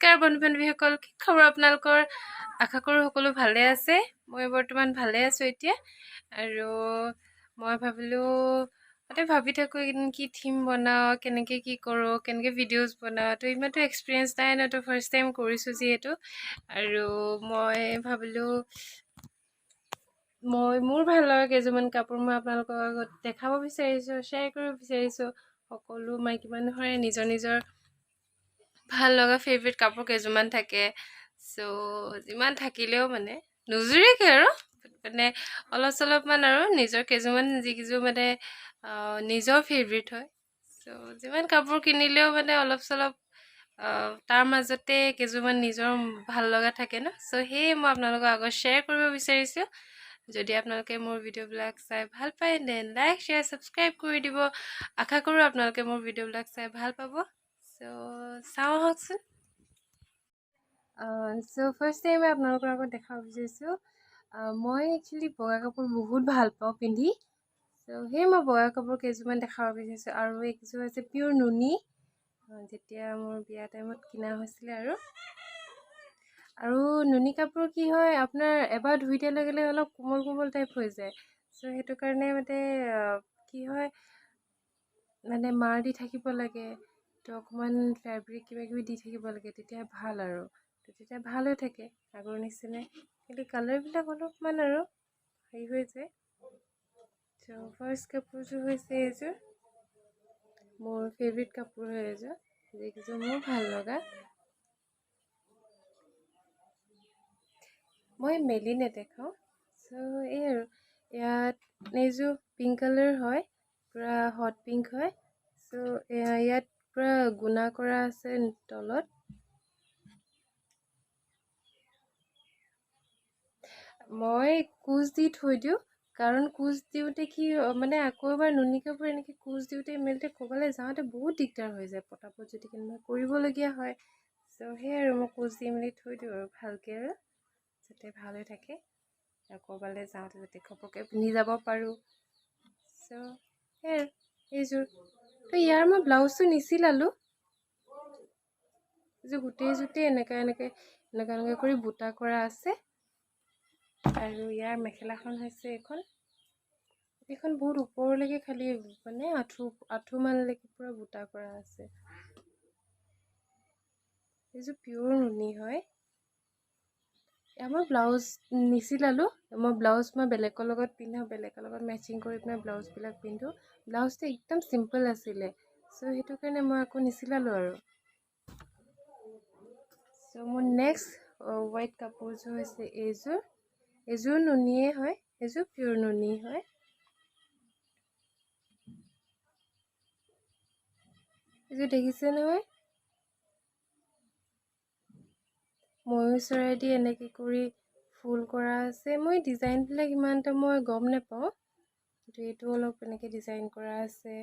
নমস্কাৰ বন্ধু-বান্ধৱীসকল, কি খবৰ আপোনালোকৰ? আশা কৰোঁ সকলো ভালে আছে। মই বৰ্তমান ভালে আছোঁ এতিয়া। আৰু মই ভাবি থাকোঁ কি থিম বনাওঁ, কেনেকৈ কি কৰোঁ, কেনেকৈ ভিডিঅ'জ বনাওঁ। তো ইমানটো এক্সপিৰিয়েঞ্চ নাই ন, তো ফাৰ্ষ্ট টাইম কৰিছোঁ যিহেতু। আৰু মই ভাবিলোঁ মোৰ ভাল লগা কেইযোৰমান কাপোৰ মই আপোনালোকৰ আগত দেখাব বিচাৰিছোঁ, শ্বেয়াৰ কৰিব বিচাৰিছোঁ। সকলো মাইকী মানুহৰে নিজৰ নিজৰ ভাল লগা ফেভৰেট কাপোৰ কেইযোৰমান থাকে। চ' যিমান থাকিলেও মানে নোজোৰেকৈ আৰু মানে অলপ চলপমান আৰু নিজৰ কেইযোৰমান যিকেইযোৰ মানে নিজৰ ফেভৰেট হয়। চ' যিমান কাপোৰ কিনিলেও মানে অলপ চলপ তাৰ মাজতে কেইযোৰমান নিজৰ ভাল লগা থাকে ন। চ' সেয়ে মই আপোনালোকৰ আগত শ্বেয়াৰ কৰিব বিচাৰিছোঁ। যদি আপোনালোকে মোৰ ভিডিঅ'বিলাক চাই ভাল পায় দেন লাইক শ্বেয়াৰ ছাবস্ক্ৰাইব কৰি দিব। আশা কৰোঁ আপোনালোকে মোৰ ভিডিঅ'বিলাক চাই ভাল পাব। চ' চাওঁ আহকচোন। চ' ফাৰ্ষ্ট টাইম মই আপোনালোকৰ আগত দেখাব বিচাৰিছোঁ। মই একচুৱেলি বগা কাপোৰ বহুত ভাল পাওঁ পিন্ধি। চ' সেয়ে মই বগা কাপোৰ কেইযোৰমান দেখাব বিচাৰিছোঁ। আৰু এইকেইযোৰ হৈছে পিয়ৰ নুনি, যেতিয়া মোৰ বিয়া টাইমত কিনা হৈছিলে। আৰু নুনি কাপোৰ কি হয়, আপোনাৰ এবাৰ ধুই দিয়াৰ লগে লগে অলপ কোমল কোমল টাইপ হৈ যায়। চ' সেইটো কাৰণে মানে কি হয়, মানে মাৰ দি থাকিব লাগে, তো অকণমান ফেব্ৰিক কিবাকিবি দি থাকিব লাগে, তেতিয়া ভাল আৰু তেতিয়া ভাল হৈ থাকে আগৰ নিচিনাই। কিন্তু কালাৰবিলাক অলপমান আৰু হেৰি হৈ যায়। চ' ফাৰ্ষ্ট কাপোৰযোৰ হৈছে এইযোৰ মোৰ ফেভৰেট কাপোৰ হয়। যিকেইযোৰ মোৰ ভাল লগা। মই মেলি নেদেখাওঁ। চ' এই আৰু ইয়াত এইযোৰ পিংক কালাৰ হয়, পূৰা হট পিংক হয়। চ' ইয়াত পূৰা গুণা কৰা আছে তলত। মই কুচ দি থৈ দিওঁ, কাৰণ কুচ দিওঁতে কি মানে আকৌ এবাৰ নুনি কাপোৰ এনেকৈ কুচ দিওঁতে মেলোঁতে ক'ৰবালৈ যাওঁতে বহুত দিগদাৰ হৈ যায়, পটাপট যদি কেনেবা কৰিবলগীয়া হয়। চ' সেয়ে আৰু মই কুচ দি মেলি থৈ দিওঁ আৰু ভালকৈ আৰু যাতে ভাল হৈ থাকে, আৰু ক'ৰবালৈ যাওঁতে যাতে ঘপককৈ পিন্ধি যাব পাৰোঁ। চ' সেয়ে আৰু এইযোৰ তো ইয়াৰ মই ব্লাউজটো নিচিলালোঁ। এইযোৰ গোটেইযোৰতে এনেকৈ কৰি বুটা কৰা আছে। আৰু ইয়াৰ মেখেলাখন হৈছে এইখন বহুত ওপৰলৈকে খালি মানে আঁঠু মানলৈকে পূৰা বুটা কৰা আছে। এইযোৰ পিয়ৰ নুনি হয়। মই ব্লাউজ নিচিলালোঁ। মই বেলেগৰ লগত পিন্ধাওঁ, বেলেগৰ লগত মেচিং কৰি পিনে ব্লাউজবিলাক পিন্ধোঁ। ব্লাউজটো একদম চিম্পল আছিলে, চ' সেইটো কাৰণে মই আকৌ নিচিলালোঁ আৰু। চ' মোৰ নেক্সট হোৱাইট কাপোৰযোৰ হৈছে এইযোৰ নুনিয়ে হয়, এইযোৰ পিয়ৰ নুনি হয়। এইযোৰ দেখিছে নহয়, ময়ূৰ চৰাই দি এনেকৈ কৰি ফুল কৰা আছে। মই ডিজাইনবিলাক ইমান এটা মই গম নাপাওঁ, কিন্তু এইটো অলপ এনেকৈ ডিজাইন কৰা আছে।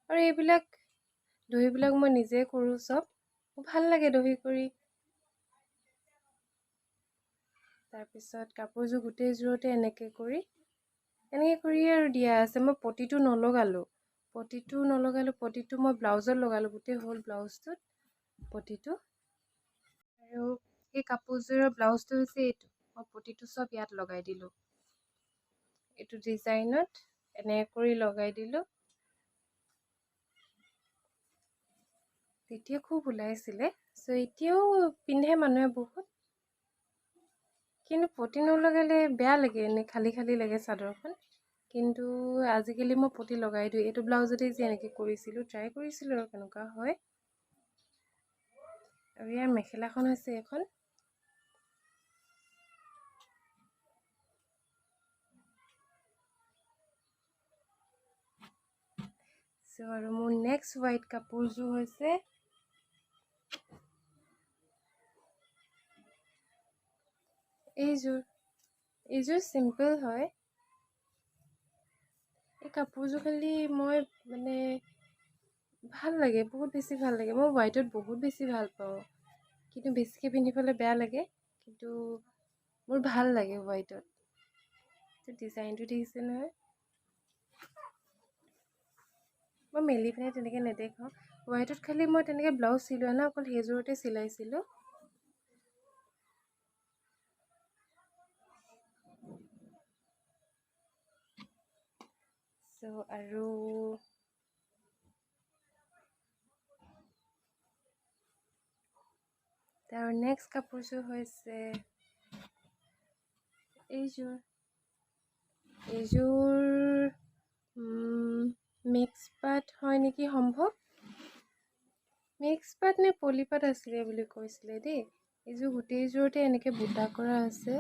আৰু এইবিলাক দহিবিলাক মই নিজে কৰোঁ চব, মোৰ ভাল লাগে দহি কৰি। তাৰপিছত কাপোৰযোৰ গোটেইযোৰতে এনেকৈ কৰি আৰু দিয়া আছে। মই পটিটো নলগালোঁ, পটিটো মই ব্লাউজত লগালোঁ, গোটেই হ'ল ব্লাউজটোত পটিটো। আৰু এই কাপোৰযোৰৰ ব্লাউজটো হৈছে এইটো, মই পটিটো চব ইয়াত লগাই দিলোঁ, এইটো ডিজাইনত এনেকৈ কৰি লগাই দিলোঁ। তেতিয়া খুব ওলাইছিলে। চ' এতিয়াও পিন্ধে মানুহে বহুত, কিন্তু পটি নলগালে বেয়া লাগে, এনেই খালী খালী লাগে চাদৰখন। কিন্তু আজিকালি মই পটি লগাই দিওঁ। এইটো ব্লাউজতে যে এনেকৈ কৰিছিলোঁ, ট্ৰাই কৰিছিলোঁ আৰু কেনেকুৱা হয়। আৰু ইয়াৰ মেখেলাখন হৈছে এখন। চ' আৰু মোৰ নেক্সট হোৱাইট কাপোৰযোৰ হৈছে এইযোৰ চিম্পল হয়। এই কাপোৰযোৰ খালি মই মানে ভাল লাগে, বহুত বেছি ভাল লাগে। মই হোৱাইটত বহুত বেছি ভাল পাওঁ, কিন্তু বেছিকৈ পিন্ধিবলৈ বেয়া লাগে, কিন্তু মোৰ ভাল লাগে হোৱাইটত। ডিজাইনটো দেখিছে নহয়, মই মেলি পিনে তেনেকৈ নেদেখাওঁ। হোৱাইটত খালি মই তেনেকৈ ব্লাউজ চিলোৱা নাই, অকল সেইযোৰতে চিলাইছিলোঁ। আৰু তাৰ নেক্সট কাপোৰযোৰ হৈছে এইযোৰ মিক্স পাট হয় নেকি সম্ভৱ, মিক্স পাট নে পলিপাট আছিলে বুলি কৈছিলে দেই। এইযোৰ গোটেইযোৰতে এনেকৈ বুটা কৰা আছে।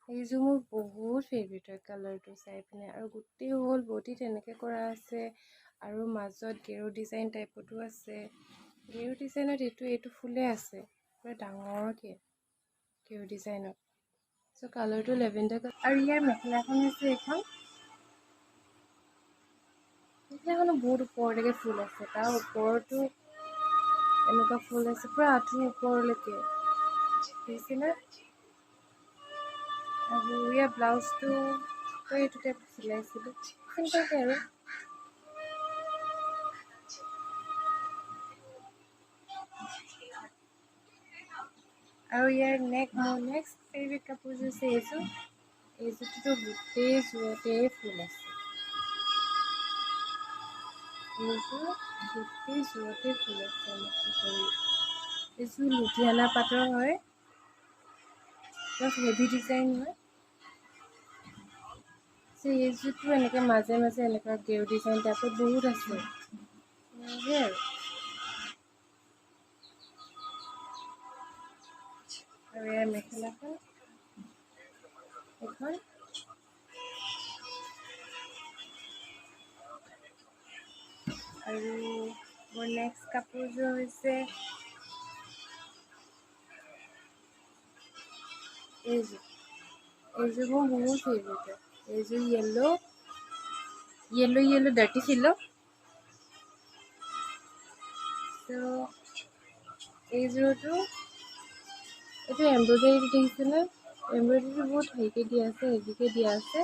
এইযোৰ মোৰ বহুত ফেভৰেট হয় কালাৰটো চাই পিনে, আৰু গোটেই হ'ল বডিত এনেকৈ কৰা আছে, আৰু মাজত গেৰু ডিজাইন টাইপতো আছে। গেৰু ডিজাইনত এইটো ফুলে আছে পুৰা ডাঙৰকৈ গেৰু ডিজাইনত। চ' কালাৰটো লেভেণ্ডাৰ কালাৰ। আৰু ইয়াৰ মেখেলাখন হৈছে এইখন। মেখেলাখনো বহুত ওপৰলৈকে ফুল আছে, তাৰ ওপৰতো এনেকুৱা ফুল আছে পুৰা আঁঠুৰ ওপৰলৈকে, দেখিছেনে? আৰু ইয়াৰ ব্লাউজটো এইটো টাইপ চিলাইছিলোঁ চিম্পলকৈ আৰু। আৰু ইয়াৰ মোৰ নেক্সট ফেভৰেট কাপোৰযোৰ হৈছে এইযোৰটোতো গোটেইযোৰতে ফুল আছে। এইযোৰ গোটেইযোৰতে ফুল আছে। এইযোৰ লুধিয়ানা পাটৰ হয়, প্লাছ হেভি ডিজাইন হয়। এইযোৰটো এনেকৈ মাজে মাজে এনেকুৱা গেৰু ডিজাইন টাইপত বহুত আছে। সেয়াই আৰু ইয়াৰ মেখেলাখন এইখন। আৰু মোৰ নেক্সট কাপোৰযোৰ হৈছে এইযোৰ মোৰ বহুত ফেভৰেট হয়। এইযোৰ য়েল্লো ডাৰ্টি ফিল্ডৰ। ত' এইযোৰতো এইটো এমব্ৰইডাৰী দেখিছেনে? এমব্ৰইডাৰীটো বহুত হেৰিকৈ দিয়া আছে, হেভিকৈ দিয়া আছে।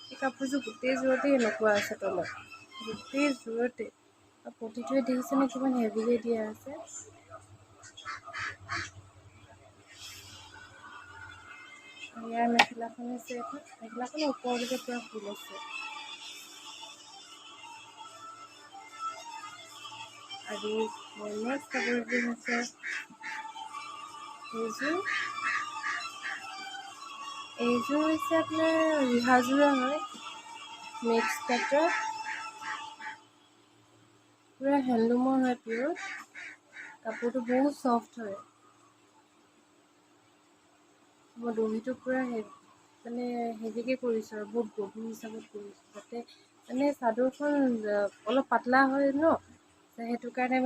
এই কাপোৰযোৰ গোটেইযোৰতে এনেকুৱা আছে তলত, গোটেইযোৰতে। আৰু প্ৰতিটোৱে দেখিছেনে কিমান হেভিকৈ দিয়া আছে। ইয়াৰ মেখেলাখন হৈছে এখন, মেখেলাখনৰ ওপৰলৈকে পুৰা ফুল আছে। আৰু মোৰ নেক্সট কাপোৰযোৰ হৈছে এইযোৰ হৈছে আপোনাৰ ৰিহাযোৰা হয়, মিক্স পাটৰ, পুৰা হেণ্ডলুমৰ হয় পিয়ৰ। কাপোৰটো বহুত ছফ্ট হয়। মই দহিটো পুৰা হেভিকৈ কৰিছোঁ আৰু বহুত গধুৰ হিচাপত কৰিছোঁ, যাতে চাদৰখন অলপ পাতলা হয় ন, সেইটো কাৰণে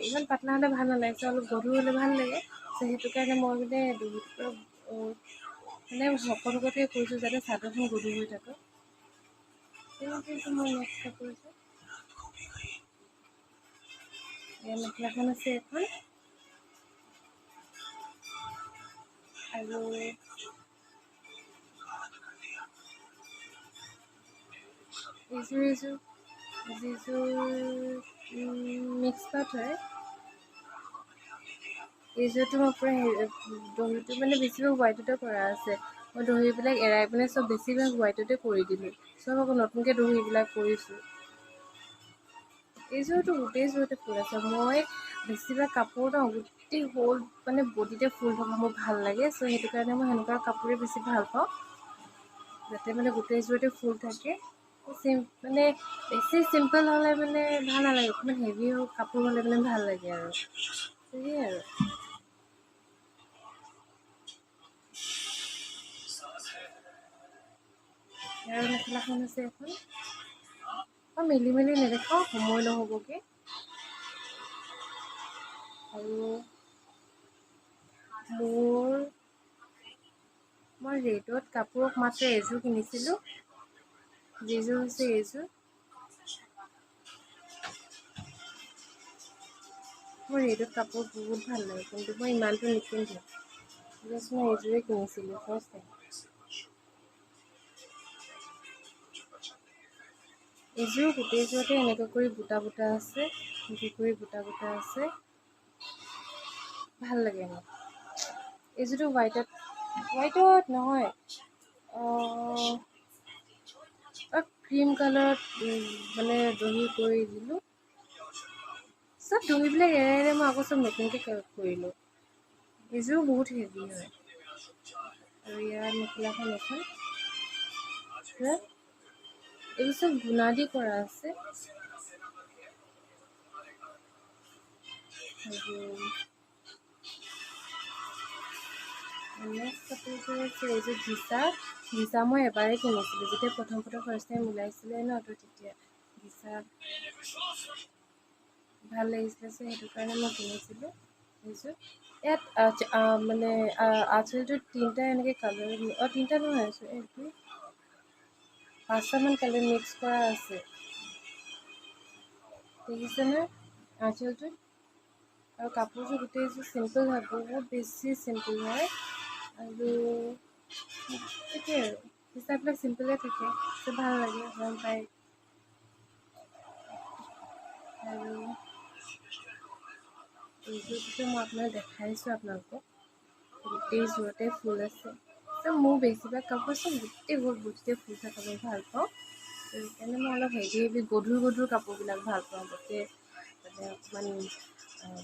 ইমান পাতলা হ'লে ভাল নালাগে, অলপ গধুৰ হ'লে ভাল লাগে। সেইটো কাৰণে মই দহিটো সকলোতে কৰিছোঁ যাতে চাদৰখন গধুৰ হৈ থাকে। এইটো মোৰ নেক্সট কাপোৰযোৰ। এই মেখেলাখন আছে এখন। আৰু যিযোৰ মিক্স পাট হয়। এইযোৰটো মই পুৰা দহিটো বেছিভাগ হোৱাইটতে কৰা আছে। মই দহিবিলাক এৰাই পিনে চব বেছিভাগ হোৱাইটতে কৰি দিলোঁ, চব আকৌ নতুনকৈ দহিবিলাক কৰিছোঁ। এইযোৰটো গোটেইযোৰতে ফুল আছে। মই বেছিভাগ কাপোৰ গোটেই হ'ল বডিতে ফুল থকা মোৰ ভাল লাগে। চ' সেইটো কাৰণে মই সেনেকুৱা কাপোৰে বেছি ভাল পাওঁ, যাতে গোটেইযোৰতে ফুল থাকে। বেছি চিম্পল হ'লে ভাল নালাগে, অকণমান হেভি কাপোৰ হ'লে ভাল লাগে আৰু সেয়াই আৰু। ইয়াৰ মেখেলাখন হৈছে এখন। মই মেলি নেদেখাওঁ, সময় নহ'বগৈ। আৰু মই ৰেডত কাপোৰ মাত্ৰ এযোৰ কিনিছিলোঁ, যিযোৰ হৈছে এইযোৰ। মোৰ ৰেডত কাপোৰ বহুত ভাল লাগে, কিন্তু মই ইমানটো নিপিন্ধোঁ। জাষ্ট মই এইযোৰে কিনিছিলোঁ ফাৰ্ষ্ট টাইম। এইযোৰ গোটেইযোৰতে এনেকৈ কৰি বুটা আছে, ভাল লাগে মোৰ। এইযোৰটো হোৱাইটত নহয়, ক্ৰীম কালাৰত মানে দহি কৰি দিলোঁ। চব দহিবিলাক এৰাই মই আকৌ চব নতুনকৈ কৰিলোঁ। এইযোৰো বহুত হেভি হয়। আৰু ইয়াৰ মেখেলাখন এখন এইবোৰ চব গুণা দি কৰা আছে। নেক্সট কাপোৰযোৰ হৈছে এইযোৰ ঘিচা মই এবাৰেই কিনিছিলোঁ। যেতিয়া প্ৰথম ফাৰ্ষ্ট টাইম ওলাইছিলে ন, তো তেতিয়া ঘিচা ভাল লাগিছিলে, সেইটো কাৰণে মই কিনিছিলোঁ এইযোৰ। ইয়াত মানে আঁচলটোত তিনিটা এনেকৈ কালাৰ, তিনিটা নহয়, এইটো 5টামান কালাৰ মিক্স কৰা আছে। দেখিছেনে আঁচলটোত? আৰু কাপোৰযোৰ গোটেইযোৰ চিম্পুল হয়, বহুত বেছি চিম্পুল হয়। আৰু সেইটোৱে আৰু ঘিচাবিলাক চিম্পুলে থাকে, ভাল লাগে, গম পায়। আৰু এইযোৰটো মই আপোনাক দেখাইছোঁ আপোনালোকক। গোটেইযোৰতে ফুল আছে। মোৰ বেছিভাগ কাপোৰ চব গোটেই ফুল থকা মই ভাল পাওঁ। সেইকাৰণে মই অলপ হেভি গধুৰ কাপোৰবিলাক ভাল পাওঁ। গোটেই মানে অকণমান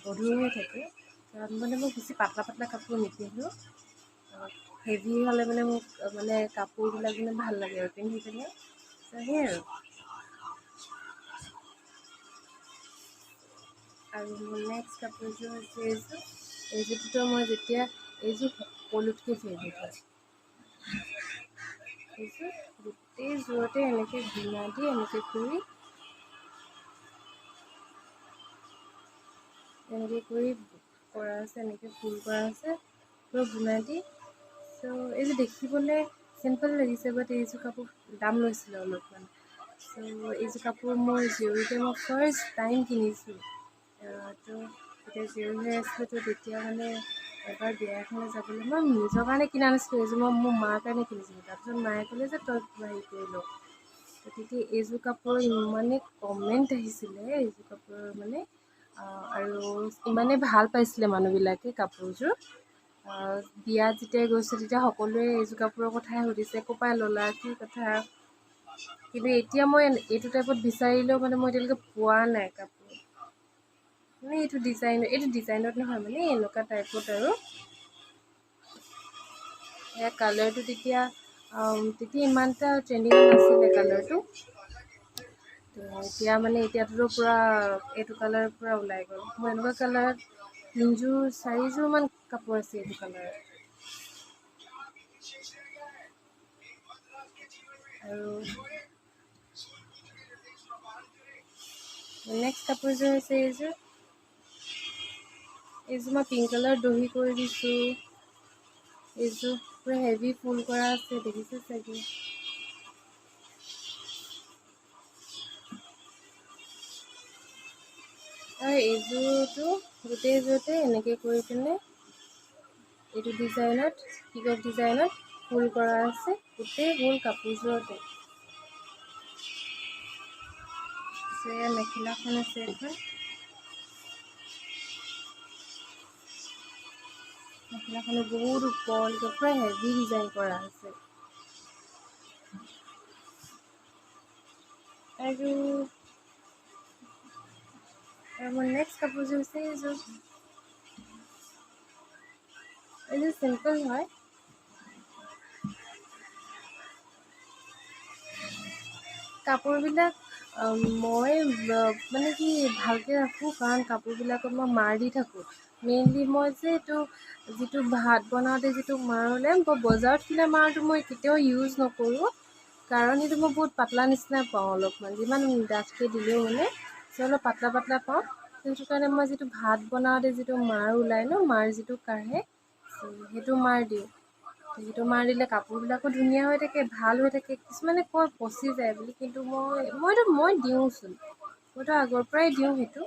গধুৰ হৈ থাকে। মানে মই বেছি পাতলা কাপোৰ নিপিন্ধোঁ। হেভি হ'লে মানে মোক মানে কাপোৰবিলাক মানে ভাল লাগে আৰু পিন্ধি পিনে। সেয়াই আৰু মোৰ নেক্সট কাপোৰযোৰ হৈছে এইযোৰটোতো মই এইযোৰ সকলোতকৈ ফেভৰেট হয়। এইযোৰ গোটেইযোৰতে এনেকৈ গুণা দি এনেকৈ কৰি কৰা আছে, এনেকৈ ফুল কৰা আছে, পুৰা গুণা দি। চ' এইযোৰ দেখিবলৈ চিম্পল লাগিছে, বাট এইযোৰ কাপোৰ দাম লৈছিলে অলপমান। চ' এইযোৰ কাপোৰ মোৰ জীয়ৰীতে মই ফাৰ্ষ্ট টাইম কিনিছোঁ। তো তেতিয়া জীয়ৰী হৈ আছিলোঁ, তো তেতিয়া মানে এবাৰ বিয়া এখনত যাবলৈ মই নিজৰ কাৰণে কিনা নাছিলোঁ, এইযোৰ মই মোৰ মাৰ কাৰণে কিনিছিলোঁ। তাৰপিছত মায়ে ক'লে যে তই হেৰি কৰি ল। তেতিয়া এইযোৰ কাপোৰ ইমানেই কমেণ্ট আহিছিলে, এইযোৰ কাপোৰৰ মানে আৰু ইমানেই ভাল পাইছিলে মানুহবিলাকে কাপোৰযোৰ। বিয়াত যেতিয়া গৈছোঁ, তেতিয়া সকলোৱে এইযোৰ কাপোৰৰ কথাই সুধিছে, ক'ৰ পৰা ল'লা, কি কথা। কিন্তু এতিয়া মই এইটো টাইপত বিচাৰিলেও মানে মই এতিয়ালৈকে পোৱা নাই কাপোৰ। মানে এইটো ডিজাইনত নহয়, মানে এনেকুৱা টাইপত আৰু। সেয়া কালাৰটো তেতিয়া ইমান এটা ট্ৰেণ্ডিঙত নাছিলে কালাৰটো। এতিয়াতো পূৰা এইটো কালাৰ পূৰা ওলাই গ'ল। মোৰ এনেকুৱা কালাৰত 4যোৰমান কাপোৰ আছে এইটো কালাৰত। আৰু নেক্সট কাপোৰযোৰ হৈছে এইযোৰ মই পিংক কালাৰ দহি কৰি দিছোঁ। এইযোৰ পূৰা হেভি ফুল কৰা আছে, দেখিছে চাগে। আৰু এইযোৰটো গোটেইযোৰতে এনেকৈ কৰি পিনে এইটো ডিজাইনত ফুল কৰা আছে, গোটেই হ'ল কাপোৰযোৰতে। মেখেলাখন আছে এখন। মেখেলাখনো বহুত ওপৰলৈকে পূৰা হেভি ডিজাইন কৰা আছে। আৰু মোৰ নেক্সট কাপোৰযোৰ হৈছে এইযোৰ চিম্পল হয়। কাপোৰবিলাক মই মানে কি ভালকৈ ৰাখোঁ, কাৰণ কাপোৰবিলাকত মই মাৰ দি থাকোঁ। মেইনলি মই যে যিটো ভাত বনাওঁতে যিটো মাৰ ওলায়, বজাৰত কিনা মাৰটো মই কেতিয়াও ইউজ নকৰোঁ। কাৰণ সেইটো মই বহুত পাতলা নিচিনা পাওঁ অলপমান, যিমান ডাঠকৈ দিলেও মানে অলপ পাতলা পাওঁ। সেইটো কাৰণে মই যিটো ভাত বনাওঁতে যিটো মাৰ ওলায় ন, মাৰ যিটো কাঢ়ে, সেইটো মাৰ দিওঁ। সেইটো মাৰ দিলে কাপোৰবিলাকো ধুনীয়া হৈ থাকে, ভাল হৈ থাকে। কিছুমানে কয় পচি যায় বুলি, কিন্তু মই দিওঁচোন। মইতো আগৰ পৰাই দিওঁ সেইটো।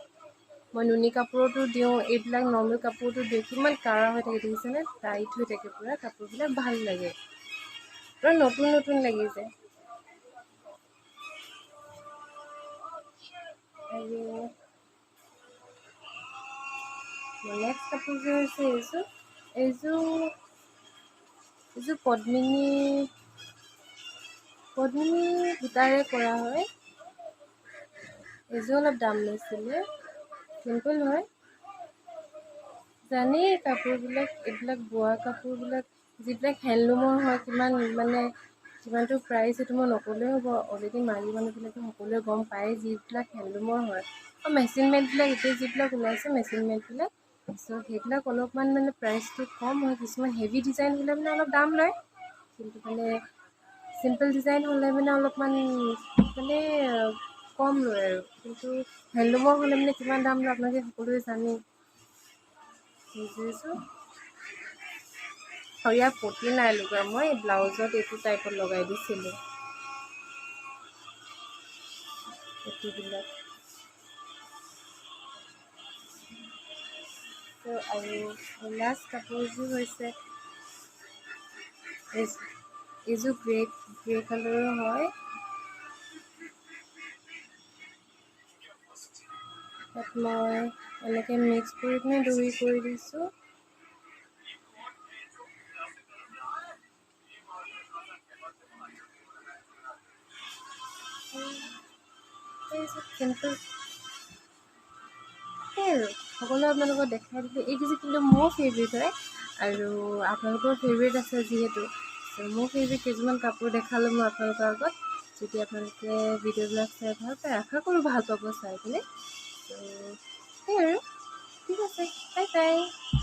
মই নুনি কাপোৰতো দিওঁ, এইবিলাক নৰ্মেল কাপোৰতো দিওঁ। কিমান কাঢ়া হৈ থাকে দেখিছেনে, টাইট হৈ থাকে পূৰা কাপোৰবিলাক, ভাল লাগে, পূৰা নতুন লাগি যায়। আৰু নেক্সট কাপোৰযোৰ হৈছে এইযোৰ পদ্মিনী পদ্মিনী সূতাৰে কৰা হয়। এযোৰ অলপ দাম লৈছিলে, চিম্পল হয়। জানেই কাপোৰবিলাক, এইবিলাক বোৱা কাপোৰবিলাক যিবিলাক হেণ্ডলুমৰ হয় কিমানটো প্ৰাইচ সেইটো মই নক'লেও হ'ব। অলৰেডি মাইকী মানুহবিলাকে সকলোৱে গম পায় যিবিলাক হেণ্ডলুমৰ হয়। আৰু মেচিন মেডবিলাক এতিয়া যিবিলাক ওলাইছে মেচিন মেডবিলাক, চ' সেইবিলাক অলপমান প্ৰাইচটো কম হয়। কিছুমান হেভি ডিজাইন হ'লে অলপ দাম লয়, কিন্তু চিম্পল ডিজাইন হ'লে অলপমান কম লয় আৰু। কিন্তু হেণ্ডলুমৰ হ'লে কিমান দাম লয় আপোনালোকে সকলোৱে জানেই। বুজিছোঁ। আৰু ইয়াৰ পতি নাই লগোৱা, মই ব্লাউজত এইটো টাইপত লগাই দিছিলোঁ পতিবিলাক। আৰু লাষ্ট কাপোৰযোৰ হৈছে এইযোৰ গ্ৰে কালাৰৰ হয়। তাত মই এনেকৈ মিক্স কৰি পিনে দহি কৰি দিছোঁ। চিম্পল আৰু সকলোৱে আপোনালোকক দেখাই দিলোঁ। এইকেইযোৰ কিন্তু মোৰ ফেভৰেট হয়, আৰু আপোনালোকৰ ফেভৰেট আছে যিহেতু, মোৰ ফেভৰেট কেইযোৰমান কাপোৰ দেখালোঁ মই আপোনালোকৰ আগত। যদি আপোনালোকে ভিডিঅ'বিলাক চাই ভাল পায়, আশা কৰোঁ ভাল পাব চাই পিনে। ত' সেই আৰু ঠিক আছে, বাই বাই।